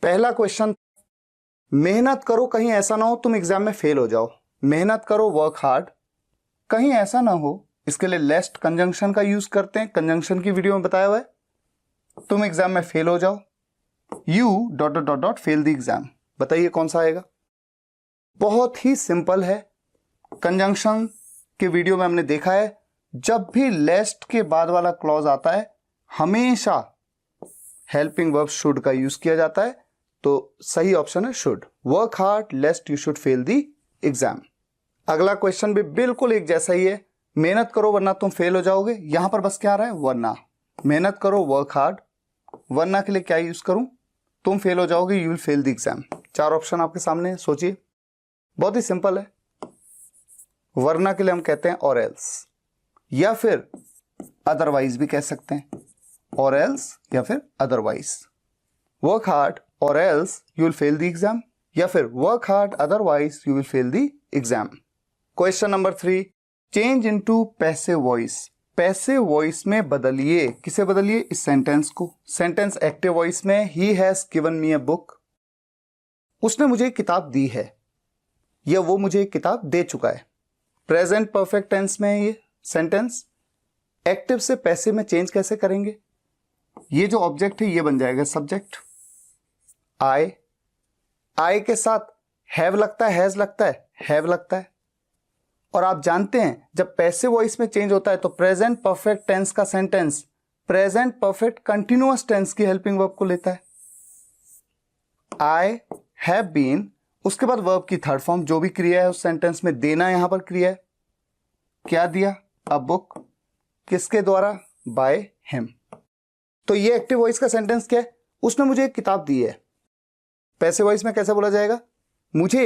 पहला क्वेश्चन, मेहनत करो कहीं ऐसा ना हो तुम एग्जाम में फेल हो जाओ। मेहनत करो, वर्क हार्ड, कहीं ऐसा ना हो, इसके लिए लेस्ट कंजंक्शन का यूज करते हैं, कंजंक्शन की वीडियो में बताया हुआ है, तुम एग्जाम में फेल हो जाओ, U dot dot dot dot fail the exam. बताइए कौन सा आएगा। बहुत ही सिंपल है, कंजंक्शन के वीडियो में हमने देखा है, जब भी लेस्ट के बाद वाला क्लॉज आता है हमेशा हेल्पिंग वर्ब शुड का यूज किया जाता है, तो सही ऑप्शन है should. Work hard लेस्ट you should fail the exam. अगला क्वेश्चन भी बिल्कुल एक जैसा ही है, मेहनत करो वरना तुम फेल हो जाओगे। यहां पर बस क्या आ रहा है, वरना। मेहनत करो, वर्क हार्ड, वरना के लिए क्या यूज करूं, तुम फेल हो जाओगे, you will fail the exam. चार ऑप्शन आपके सामने है, सोचिए, बहुत ही सिंपल है। वरना के लिए हम कहते हैं और एल्स, या फिर अदरवाइज भी कह सकते हैं, और एल्स या फिर अदरवाइज। वर्क हार्ड और else you will fail the exam, या फिर work hard otherwise you will fail the exam. Question number 3, change into passive voice. Passive voice में बदलिए, किसे बदलिए, इस सेंटेंस को। सेंटेंस एक्टिव वॉइस में, he has given me a book, उसने मुझे एक किताब दी है, या वो मुझे एक किताब दे चुका है। प्रेजेंट परफेक्ट टेंस में है ये सेंटेंस। एक्टिव से पैसिव में चेंज कैसे करेंगे, ये जो ऑब्जेक्ट है ये बन जाएगा सब्जेक्ट, आई। आई के साथ हैव लगता है, हैज लगता है, हैव लगता है। और आप जानते हैं जब पैसिव वॉइस में चेंज होता है तो प्रेजेंट परफेक्ट टेंस का sentence present perfect continuous tense की हेल्पिंग वर्ब को लेता है। आई हैव बीन, उसके बाद वर्ब की थर्ड फॉर्म, जो भी क्रिया है उस सेंटेंस में, देना यहां पर क्रिया है। क्या दिया, अ बुक, किसके द्वारा, बाय हिम। तो ये एक्टिव वॉइस का सेंटेंस क्या है, उसने मुझे एक किताब दी है। पैसिव वॉइस में कैसे बोला जाएगा, मुझे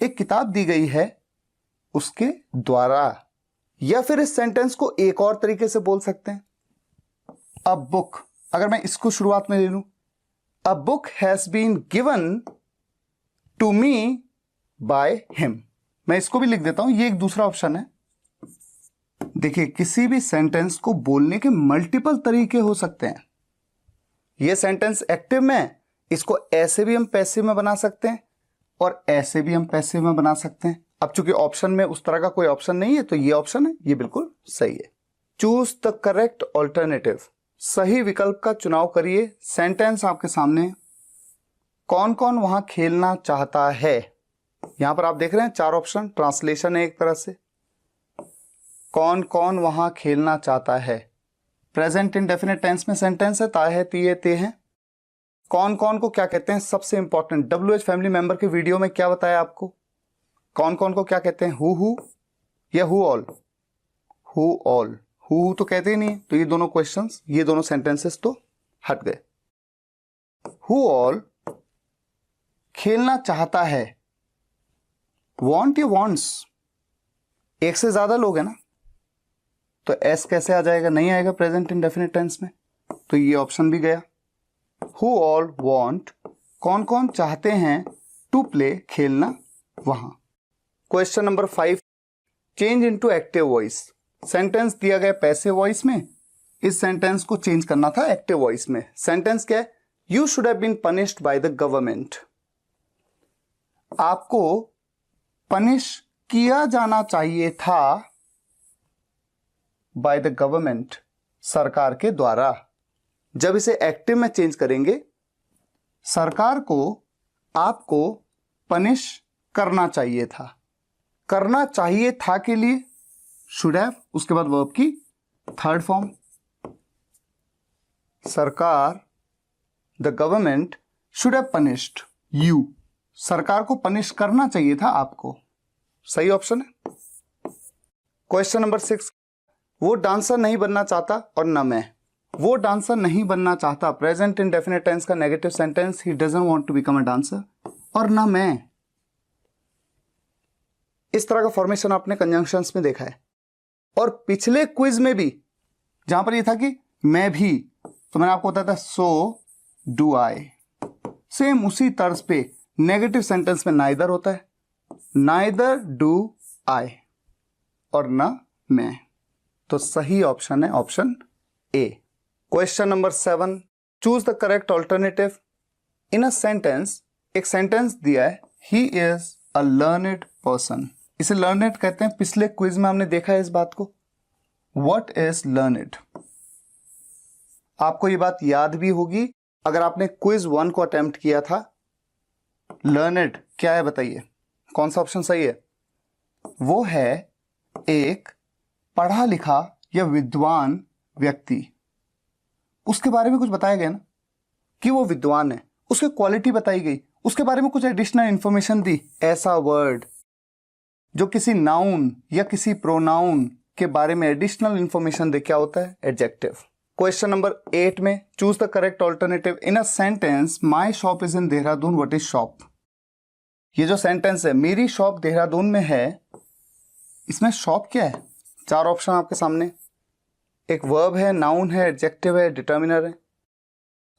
एक किताब दी गई है उसके द्वारा। या फिर इस सेंटेंस को एक और तरीके से बोल सकते हैं, अ बुक, अगर मैं इसको शुरुआत में ले लूं, a book has been given to me by him. मैं इसको भी लिख देता हूं, ये एक दूसरा ऑप्शन है। देखिए, किसी भी सेंटेंस को बोलने के मल्टीपल तरीके हो सकते हैं। ये सेंटेंस एक्टिव में, इसको ऐसे भी हम पैसिव में बना सकते हैं और ऐसे भी हम पैसिव में बना सकते हैं। अब चूंकि ऑप्शन में उस तरह का कोई ऑप्शन नहीं है तो ये ऑप्शन है, ये बिल्कुल सही है। चूज द करेक्ट ऑल्टरनेटिव, सही विकल्प का चुनाव करिए। सेंटेंस आपके सामने, कौन कौन वहां खेलना चाहता है, यहां पर आप देख रहे हैं चार ऑप्शन, ट्रांसलेशन है एक तरह से। कौन कौन वहां खेलना चाहता है, प्रेजेंट इंडेफिनिट टेंस में सेंटेंस है, ता है, ती है, ते हैं। कौन कौन को क्या कहते हैं, सबसे इंपॉर्टेंट, WH फैमिली मेंबर के वीडियो में क्या बताया आपको, कौन कौन को क्या कहते हैं, हु या who all. Who all, who तो कहते ही नहीं, तो ये दोनों क्वेश्चंस, ये दोनों सेंटेंसेस तो हट गए। हु ऑल खेलना चाहता है, वांट या वांट्स, एक से ज्यादा लोग हैं ना, तो एस कैसे आ जाएगा, नहीं आएगा प्रेजेंट इंडेफिनिट टेंस में, तो ये ऑप्शन भी गया। हु ऑल वांट, कौन कौन चाहते हैं, टू प्ले, खेलना वहां। Question number 5, change into active voice. Sentence दिया गया पैसिव वॉइस में, इस सेंटेंस को चेंज करना था एक्टिव वॉइस में। सेंटेंस क्या है, you should have been punished by the government, आपको पनिश किया जाना चाहिए था बाय द गवर्नमेंट, सरकार के द्वारा। जब इसे एक्टिव में चेंज करेंगे, सरकार को आपको पनिश करना चाहिए था। करना चाहिए था के लिए शुड हैव, उसके बाद वर्ब की थर्ड फॉर्म, सरकार, the government should have punished you, सरकार को पनिश करना चाहिए था आपको। सही ऑप्शन है। क्वेश्चन नंबर 6, वो डांसर नहीं बनना चाहता और न मैं। वो डांसर नहीं बनना चाहता, प्रेजेंट इंडेफिनिट टेंस का negative sentence, he doesn't want to become a dancer, और न मैं। इस तरह का फॉर्मेशन आपने कंजंक्शंस में देखा है, और पिछले क्विज में भी जहां पर यह था कि मैं भी, तो मैंने आपको बताया था सो डू आई। सेम उसी तर्ज पे नेगेटिव सेंटेंस में नाइदर होता है, नाइदर डू आई और न मैं, तो सही ऑप्शन है option A. Question number 7, choose the correct alternative. In a sentence, एक सेंटेंस दिया है, he is a learned person. इसे लर्नेड कहते हैं, पिछले क्विज में हमने देखा है इस बात को। What is learned? आपको ये बात याद भी होगी अगर आपने क्विज 1 को अटेम्प्ट किया था। लर्नेड क्या है बताइए, कौन सा ऑप्शन सही है? वो है एक पढ़ा लिखा या विद्वान व्यक्ति। उसके बारे में कुछ बताया गया ना कि वो विद्वान है, उसकी क्वालिटी बताई गई, उसके बारे में कुछ एडिशनल इंफॉर्मेशन दी। ऐसा वर्ड जो किसी नाउन या किसी प्रोनाउन के बारे में एडिशनल इंफॉर्मेशन दे, क्या होता है? एडजेक्टिव। क्वेश्चन नंबर 8 में choose the correct alternative in a sentence my shop is in Dehradun, what is shop? ये जो सेंटेंस है, मेरी शॉप देहरादून में है, इसमें शॉप क्या है? 4 ऑप्शन आपके सामने, एक वर्ब है, नाउन है, एडजेक्टिव है, डिटर्मिनर है।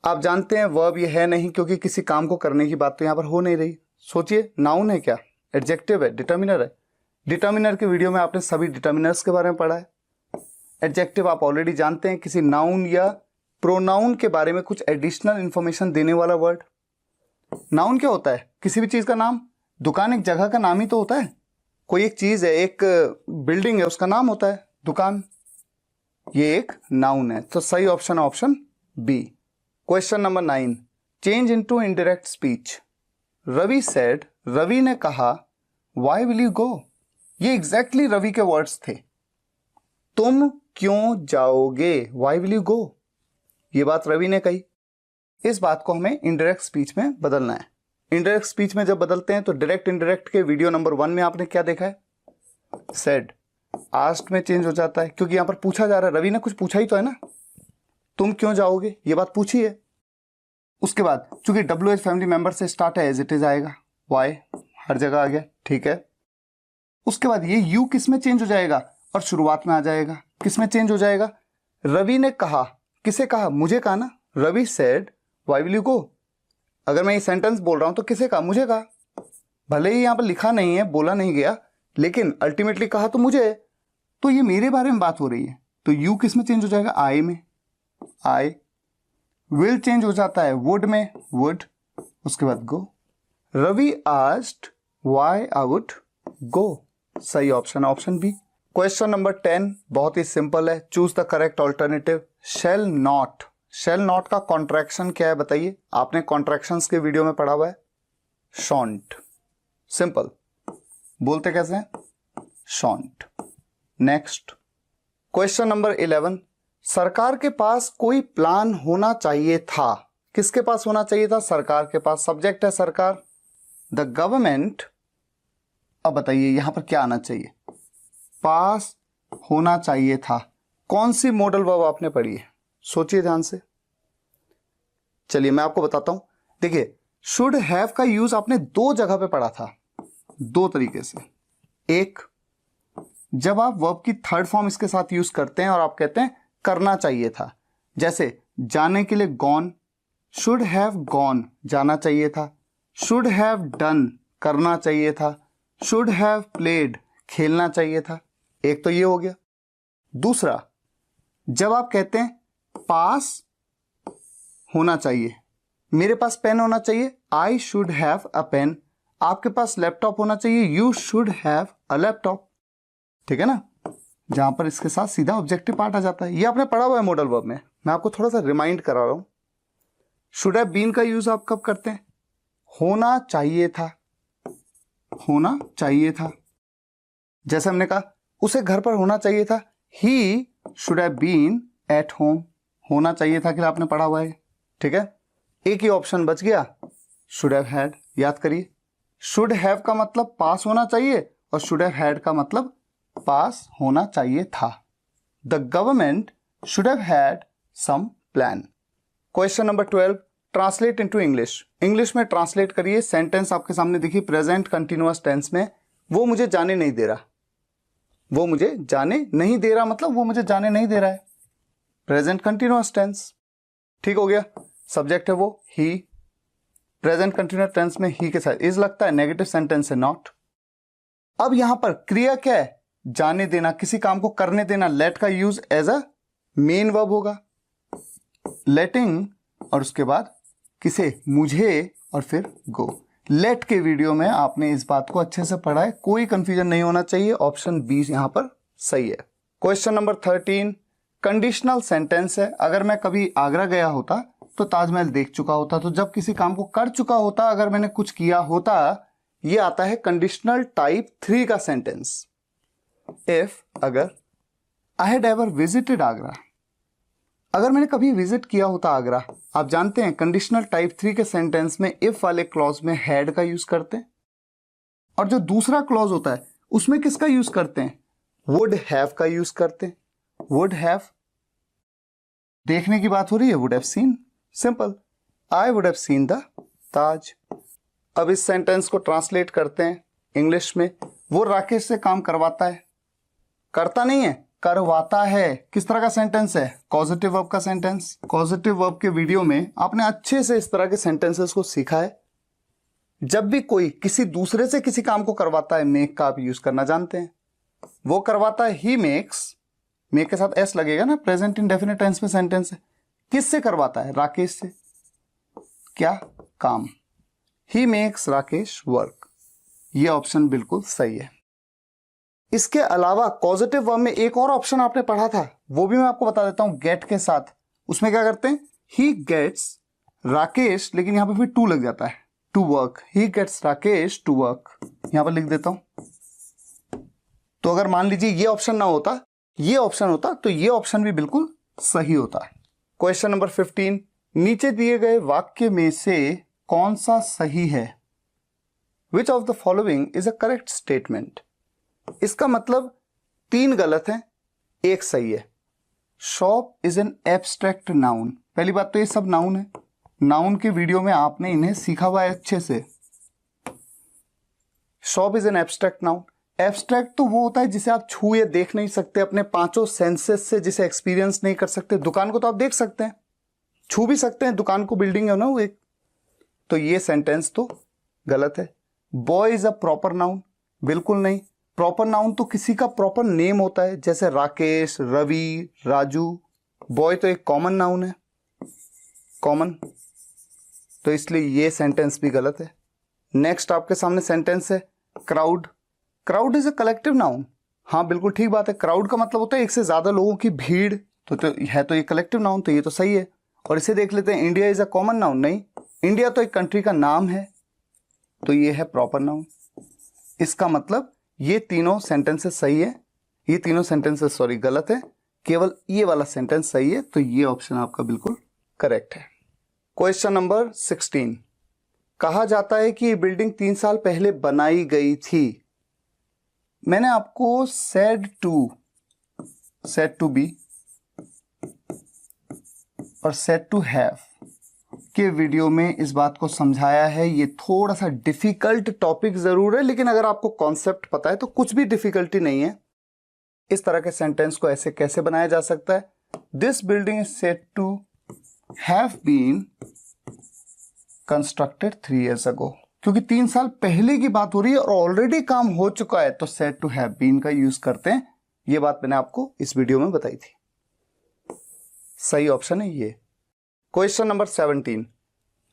आप जानते हैं वर्ब ये है नहीं, क्योंकि किसी काम को करने की बात तो यहां पर हो नहीं रही। सोचिए, नाउन है क्या, एडजेक्टिव है, डिटर्मिनर है। डिटर्मिनर के वीडियो में आपने सभी डिटर्मिनर्स के बारे में पढ़ा है। एडजेक्टिव आप ऑलरेडी जानते हैं, किसी नाउन या प्रोनाउन के बारे में कुछ एडिशनल इंफॉर्मेशन देने वाला वर्ड। नाउन क्या होता है? किसी भी चीज का नाम। दुकान एक जगह का नाम ही तो होता है। कोई एक चीज है, एक बिल्डिंग है, उसका नाम होता है दुकान। ये एक नाउन है, तो सही ऑप्शन है option B. Question number 9, change into indirect speech. Ravi said, Ravi ने कहा, व्हाई विल यू गो? ये एग्जैक्टली रवि के वर्ड्स थे। तुम क्यों जाओगे? व्हाई विल यू गो? ये बात रवि ने कही। इस बात को हमें इनडायरेक्ट स्पीच में बदलना है। इनडायरेक्ट स्पीच में जब बदलते हैं तो डायरेक्ट इनडायरेक्ट के वीडियो नंबर 1 में आपने क्या देखा है? सेड आस्क्ड में चेंज हो जाता है, क्योंकि यहां पर पूछा जा रहा है। रवि ने कुछ पूछा ही तो है ना, तुम क्यों जाओगे, ये बात पूछी है। उसके बाद चूंकि WH फैमिली मेंबर से स्टार्ट है, एज इट इज आएगा। वाई हर जगह आ गया, ठीक है। उसके बाद ये यू किस में चेंज हो जाएगा और शुरुआत में आ जाएगा। किस में चेंज हो जाएगा? रवि ने कहा, किसे कहा? मुझे कहा ना। Ravi said why will you go. अगर मैं ये सेंटेंस बोल रहा हूं तो किसे कहा? मुझे कहा। भले ही यहां पर लिखा नहीं है, बोला नहीं गया, लेकिन अल्टीमेटली कहा तो मुझे, तो ये मेरे बारे में बात हो रही है। तो यू किस में चेंज हो जाएगा? आई में। आई। विल चेंज हो जाता है वुड में, वुड। उसके बाद go. Ravi asked why I would go. सही option option B. Question number 10 बहुत ही सिंपल है, choose the correct alternative. Shall not, shall not का कॉन्ट्रैक्शन क्या है बताइए? आपने कॉन्ट्रैक्शंस के वीडियो में पढ़ा हुआ है। शॉन्ट। सिंपल, बोलते कैसे हैं? शॉन्ट। नेक्स्ट क्वेश्चन नंबर 11, सरकार के पास कोई प्लान होना चाहिए था। किसके पास होना चाहिए था? सरकार के पास। सब्जेक्ट है सरकार। The government. अब बताइए यहां पर क्या आना चाहिए? पास होना चाहिए था। कौन सी मॉडल वर्ब आपने पढ़ी है? सोचिए ध्यान से। चलिए मैं आपको बताता हूं। देखिए, शुड हैव का यूज आपने 2 जगह पे पढ़ा था, 2 तरीके से। एक, जब आप वर्ब की थर्ड फॉर्म इसके साथ यूज करते हैं और आप कहते हैं करना चाहिए था, जैसे जाने के लिए गॉन, शुड हैव गॉन, जाना चाहिए था। शुड हैव डन, करना चाहिए था। शुड हैव प्लेड, खेलना चाहिए था। एक तो ये हो गया। दूसरा, जब आप कहते हैं पास होना चाहिए, मेरे पास पेन होना चाहिए, I should have a pen. आपके पास लैपटॉप होना चाहिए, you should have a laptop. ठीक है ना, जहां पर इसके साथ सीधा ऑब्जेक्टिव पार्ट आ जाता है। ये आपने पढ़ा हुआ है मॉडल वर्ब में, मैं आपको थोड़ा सा रिमाइंड करा रहा हूं। शुड हैव बीन का यूज आप कब करते हैं? होना चाहिए था, होना चाहिए था। जैसे हमने कहा उसे घर पर होना चाहिए था, he should have been at home. होना चाहिए था कि आपने पढ़ा हुआ है। ठीक है, एक ही ऑप्शन बच गया, शुड हैव हैड। याद करिए, शुड हैव का मतलब पास होना चाहिए और शुड हैव हैड का मतलब पास होना चाहिए था। The government should have had some plan. Question number 12, translate into English. English में ट्रांसलेट करिए। सेंटेंस आपके सामने देखिए, प्रेजेंट कंटिन्यूअस टेंस में। वो मुझे जाने नहीं दे रहा, वो मुझे जाने नहीं दे रहा मतलब वो मुझे जाने नहीं दे रहा है। प्रेजेंट कंटिन्यूअस टेंस, ठीक हो गया। सब्जेक्ट है वो ही। प्रेजेंट कंटिन्यूअस टेंस में ही के साथ इज लगता है, नेगेटिव सेंटेंस है नॉट। अब यहां पर क्रिया क्या है? जाने देना, किसी काम को करने देना। लेट का use as a main verb होगा, लेटिंग, और उसके बाद किसे? मुझे और फिर गो। लेट के वीडियो में आपने इस बात को अच्छे से पढ़ा है, कोई कंफ्यूजन नहीं होना चाहिए। ऑप्शन बी यहां पर सही है। क्वेश्चन नंबर 13 कंडीशनल सेंटेंस है। अगर मैं कभी आगरा गया होता तो ताजमहल देख चुका होता, तो जब किसी काम को कर चुका होता, अगर मैंने कुछ किया होता, ये आता है कंडीशनल टाइप 3 का सेंटेंस। इफ, अगर, I had ever visited Agra, अगर मैंने कभी विजिट किया होता आगरा। आप जानते हैं कंडीशनल टाइप 3 के सेंटेंस में इफ वाले क्लॉज में हैड का यूज करते हैं, और जो दूसरा क्लॉज होता है उसमें किसका यूज करते हैं? वुड हैव का यूज करते हैं। वुड हैव, देखने की बात हो रही है, would have seen. Simple, I would have seen the Taj. अब इस सेंटेंस को ट्रांसलेट करते हैं इंग्लिश में। वो राकेश से काम करवाता है, करता नहीं है, करवाता है। किस तरह का सेंटेंस है? कॉजेटिव वर्ब का सेंटेंस। कॉजेटिव वर्ब के वीडियो में आपने अच्छे से इस तरह के सेंटेंसेस को सीखा है। जब भी कोई किसी दूसरे से किसी काम को करवाता है, मेक का आप यूज करना जानते हैं। वो करवाता है, ही मेक्स, मेक के साथ एस लगेगा ना, प्रेजेंट इंडेफिनिट टेंस में सेंटेंस है। किससे करवाता है? राकेश से। क्या? काम। He makes Rakesh work. ये ऑप्शन बिल्कुल सही है। इसके अलावा पॉजिटिव वर्ब में एक और ऑप्शन आपने पढ़ा था, वो भी मैं आपको बता देता हूं, गेट के साथ। उसमें क्या करते हैं? ही गेट्स राकेश, लेकिन यहां पर फिर टू लग जाता है, to work. He gets Rakesh to work, यहां पर लिख देता हूं। तो अगर मान लीजिए ये ऑप्शन ना होता, ये ऑप्शन होता, तो ये ऑप्शन भी बिल्कुल सही होता है। क्वेश्चन नंबर 15 नीचे दिए गए वाक्य में से कौन सा सही है? Which of the following is a correct statement? इसका मतलब 3 गलत हैं, 1 सही है। Shop is an abstract noun. पहली बात तो ये सब नाउन है, नाउन के वीडियो में आपने इन्हें सीखा हुआ है अच्छे से। Shop is an abstract noun. Abstract तो वो होता है जिसे आप छू या देख नहीं सकते, अपने 5 सेंसेस से जिसे एक्सपीरियंस नहीं कर सकते। दुकान को तो आप देख सकते हैं, छू भी सकते हैं, दुकान को, बिल्डिंग है ना वो एक। तो ये सेंटेंस तो गलत है। Boy is a proper noun, बिल्कुल नहीं। प्रॉपर नाउन तो किसी का प्रॉपर नेम होता है, जैसे राकेश, रवि, राजू। बॉय तो एक कॉमन नाउन है, कॉमन, तो इसलिए ये सेंटेंस भी गलत है। नेक्स्ट आपके सामने सेंटेंस है crowd. Crowd is a collective noun. हाँ बिल्कुल ठीक बात है, क्राउड का मतलब होता है एक से ज्यादा लोगों की भीड़, तो है तो ये कलेक्टिव नाउन, तो ये तो सही है। और इसे देख लेते हैं, India is a common noun. नहीं, इंडिया तो एक कंट्री का नाम है, तो ये है प्रॉपर नाउन। इसका मतलब ये तीनों सेंटेंसेस सही है, ये तीनों सेंटेंसेस सॉरी गलत है, केवल ये वाला सेंटेंस सही है, तो ये ऑप्शन आपका बिल्कुल करेक्ट है। क्वेश्चन नंबर 16 कहा जाता है कि ये बिल्डिंग 3 साल पहले बनाई गई थी। मैंने आपको said to be और said to have के वीडियो में इस बात को समझाया है। ये थोड़ा सा डिफिकल्ट टॉपिक जरूर है, लेकिन अगर आपको कॉन्सेप्ट पता है तो कुछ भी डिफिकल्टी नहीं है। इस तरह के सेंटेंस को ऐसे कैसे बनाया जा सकता है? This building is said to have been constructed 3 years ago, क्योंकि 3 साल पहले की बात हो रही है और ऑलरेडी काम हो चुका है, तो सेड टू हैव बीन का यूज करते हैं। ये बात मैंने आपको इस वीडियो में बताई थी। सही ऑप्शन है ये। क्वेश्चन नंबर 17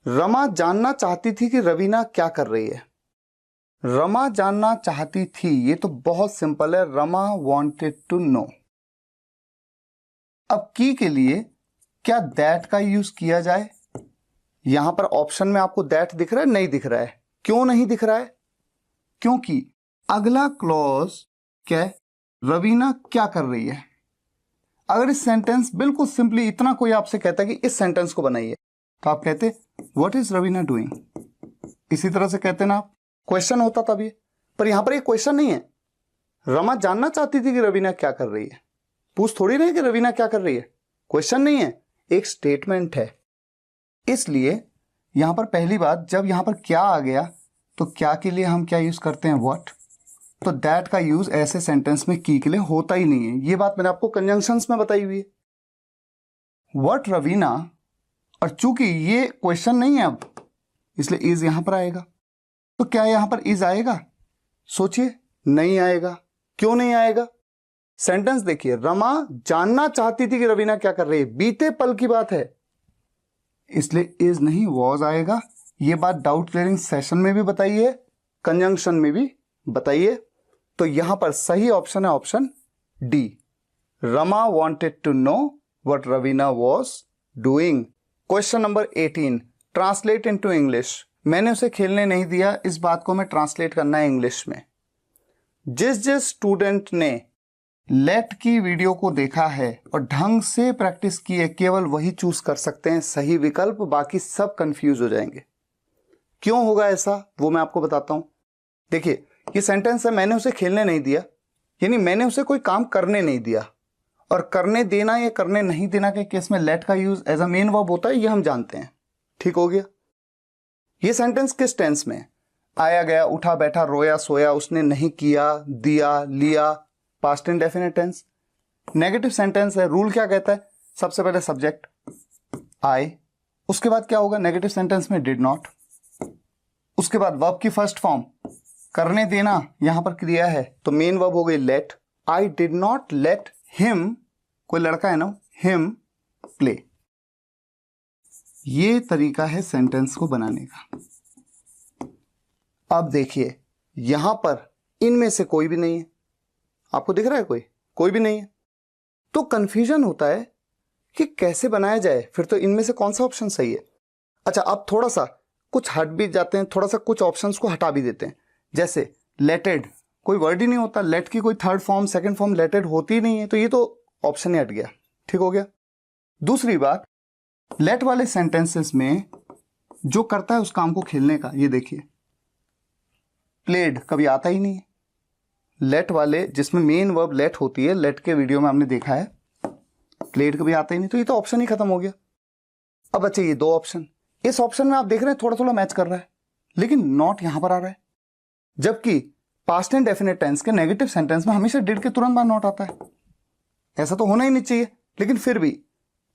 रमा जानना चाहती थी कि रवीना क्या कर रही है। रमा जानना चाहती थी, ये तो बहुत सिंपल है, रमा वांटेड टू नो। अब की के लिए क्या दैट का यूज किया जाए? यहां पर ऑप्शन में आपको दैट दिख रहा है? नहीं दिख रहा है। क्यों नहीं दिख रहा है? क्योंकि अगला क्लॉज क्या है? रवीना क्या कर रही है। अगर इस सेंटेंस बिल्कुल सिंपली इतना कोई आपसे कहता है कि इस सेंटेंस को बनाइए, तो आप कहते व्हाट इज रवीना डूइंग। इसी तरह से कहते ना आप, क्वेश्चन होता तब ये, पर यहां पर ये क्वेश्चन नहीं है। रमा जानना चाहती थी कि रवीना क्या कर रही है, पूछ थोड़ी नहीं कि रवीना क्या कर रही है, क्वेश्चन नहीं है, एक स्टेटमेंट है। इसलिए यहां पर पहली बात, जब यहां पर क्या आ गया तो क्या के लिए हम क्या यूज करते हैं? व्हाट। तो दैट का यूज ऐसे सेंटेंस में की के लिए होता ही नहीं है। ये बात मैंने आपको कंजंक्शंस में बताई हुई है। व्हाट रवीना, और चूंकि ये क्वेश्चन नहीं है अब, इसलिए इज यहां पर आएगा। तो क्या यहां पर इज आएगा? सोचिए, नहीं आएगा। क्यों नहीं आएगा? सेंटेंस देखिए, रमा जानना चाहती थी कि रवीना क्या कर रही है, बीते पल की बात है। इसलिए इज नहीं वॉज आएगा। ये बात डाउट क्लियरिंग सेशन में भी बताइए, कंजंक्शन में भी बताइए। तो यहां पर सही ऑप्शन है option D, Rama wanted to know what Raveena was doing. Question number 18, translate into English. मैंने उसे खेलने नहीं दिया, इस बात को मैं ट्रांसलेट करना है इंग्लिश में। जिस जिस स्टूडेंट ने लेट की वीडियो को देखा है और ढंग से प्रैक्टिस की है, केवल वही चूज कर सकते हैं सही विकल्प, बाकी सब कंफ्यूज हो जाएंगे। क्यों होगा ऐसा वो मैं आपको बताता हूं। देखिए ये सेंटेंस है, मैंने उसे खेलने नहीं दिया, यानी मैंने उसे कोई काम करने नहीं दिया। और करने देना या करने नहीं देना के केस में लेट का use as a main verb होता है, ये हम जानते हैं। ठीक हो गया। ये सेंटेंस किस टेंस में? आया गया, उठा बैठा, रोया सोया, उसने नहीं किया, दिया, लिया, past indefinite tense. Negative sentence है, रूल क्या कहता है? सबसे पहले सब्जेक्ट आई, उसके बाद क्या होगा नेगेटिव सेंटेंस में? डिड नॉट, उसके बाद वर्ब की फर्स्ट फॉर्म करने देना, यहां पर क्रिया है तो मेन वर्ब हो गई let. I did not let him, कोई लड़का है ना, हिम प्ले। ये तरीका है सेंटेंस को बनाने का। अब देखिए यहां पर इनमें से कोई भी नहीं है, आपको दिख रहा है कोई भी नहीं है, तो कंफ्यूजन होता है कि कैसे बनाया जाए, फिर तो इनमें से कौन सा ऑप्शन सही है। अच्छा अब थोड़ा सा कुछ हट भी जाते हैं, थोड़ा सा कुछ ऑप्शंस को हटा भी देते हैं। जैसे लेटेड, कोई वर्ड ही नहीं होता, लेट की कोई थर्ड फॉर्म सेकंड फॉर्म लेटेड होती ही नहीं है, तो ये तो ऑप्शन ही हट गया। ठीक हो गया। दूसरी बात, लेट वाले सेंटेंसेस में जो करता है उस काम को खेलने का, ये देखिए प्लेड कभी आता ही नहीं है। लेट वाले जिसमें मेन वर्ब लेट होती है, लेट के वीडियो में हमने देखा है, प्लेड कभी आता ही नहीं, तो ये तो ऑप्शन ही खत्म हो गया। अब अच्छा ये दो ऑप्शन, इस ऑप्शन में आप देख रहे हैं थोड़ा थोड़ा मैच कर रहा है, लेकिन नॉट यहां पर आ रहा है, जबकि पास्ट एंड डेफिनेट टेंस के नेगेटिव सेंटेंस में हमेशा डिड के तुरंत बाद नॉट आता है। ऐसा तो होना ही नहीं चाहिए, लेकिन फिर भी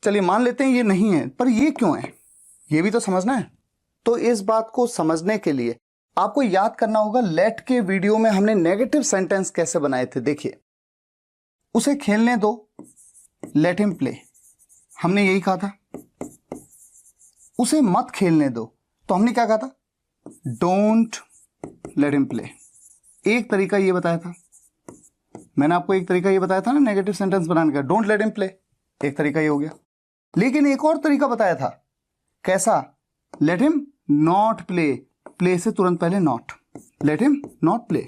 चलिए मान लेते हैं ये नहीं है, पर ये क्यों है ये भी तो समझना है। तो इस बात को समझने के लिए आपको याद करना होगा लेट के वीडियो में हमने नेगेटिव सेंटेंस कैसे बनाए थे। देखिए, उसे खेलने दो, लेट हिम प्ले, हमने यही कहा था। उसे मत खेलने दो, तो हमने क्या कहा था? Don't let him play. एक तरीका ये बताया था, मैंने आपको एक तरीका ये बताया था ना नेगेटिव सेंटेंस बनाने का, डोंट लेट हिम प्ले, एक तरीका ये हो गया। लेकिन एक और तरीका बताया था, कैसा? Late him not play, play से तुरंत पहले not, let him not play.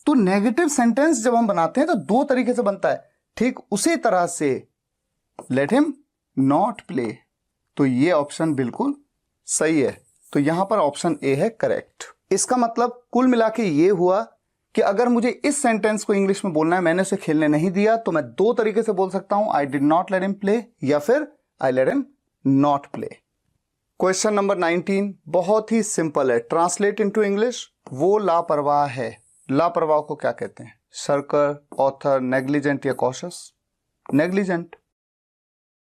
तो नेगेटिव सेंटेंस जब हम बनाते हैं तो दो तरीके से बनता है, ठीक उसी तरह से लेट हिम नॉट प्ले। तो ये ऑप्शन बिल्कुल सही है, तो यहां पर ऑप्शन ए है करेक्ट। इसका मतलब कुल मिला के ये हुआ कि अगर मुझे इस सेंटेंस को इंग्लिश में बोलना है, मैंने उसे खेलने नहीं दिया, तो मैं दो तरीके से बोल सकता हूं, I did not let him play या फिर I let him not play. Question number 19 बहुत ही सिंपल है, ट्रांसलेट इनटू इंग्लिश। वो लापरवाह है, लापरवाह को क्या कहते हैं? शर्कर, ऑथर, नेग्लिजेंट या cautious? Negligent,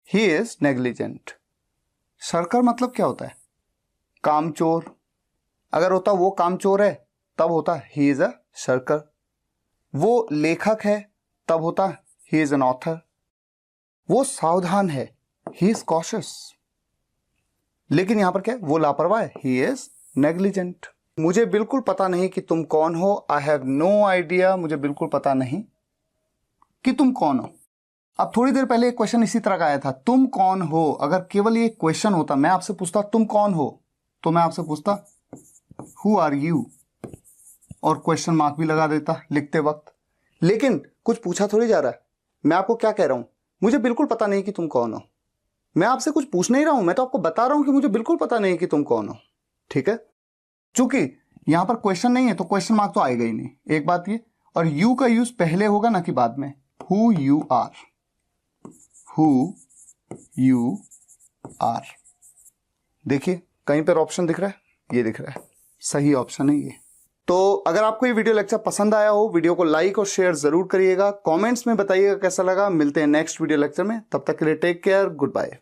he is negligent. Shirker मतलब क्या होता है? कामचोर। अगर होता वो कामचोर है तब होता ही इज अ शर्कर। वो लेखक है तब होता ही इज एन ऑथर। वो सावधान है, ही इज कॉशियस। लेकिन यहां पर क्या है? वो लापरवाह है, ही इज नेग्लिजेंट। मुझे बिल्कुल पता नहीं कि तुम कौन हो, आई हैव नो आइडिया, मुझे बिल्कुल पता नहीं कि तुम कौन हो। अब थोड़ी देर पहले एक क्वेश्चन इसी तरह का आया था, तुम कौन हो। अगर केवल ये क्वेश्चन होता, मैं आपसे पूछता तुम कौन हो, तो मैं आपसे पूछता हु आर यू, और क्वेश्चन मार्क भी लगा देता लिखते वक्त। लेकिन कुछ पूछा थोड़ी जा रहा है, मैं आपको क्या कह रहा हूं, मुझे बिल्कुल पता नहीं कि तुम कौन हो। मैं आपसे कुछ पूछ नहीं रहा हूं, मैं तो आपको बता रहा हूं कि मुझे बिल्कुल पता नहीं कि तुम कौन हो। ठीक है, चूंकि यहां पर क्वेश्चन नहीं है तो क्वेश्चन मार्क तो आएगा ही नहीं, एक बात ये। और यू का यूज पहले होगा ना कि बाद में, who are you, who are you. देखिए कहीं पर ऑप्शन दिख रहा है, ये दिख रहा है, सही ऑप्शन है ये। तो अगर आपको ये वीडियो लेक्चर पसंद आया हो, वीडियो को लाइक और शेयर जरूर करिएगा, कमेंट्स में बताइएगा कैसा लगा। मिलते हैं नेक्स्ट वीडियो लेक्चर में, तब तक के लिए टेक केयर, गुड बाय।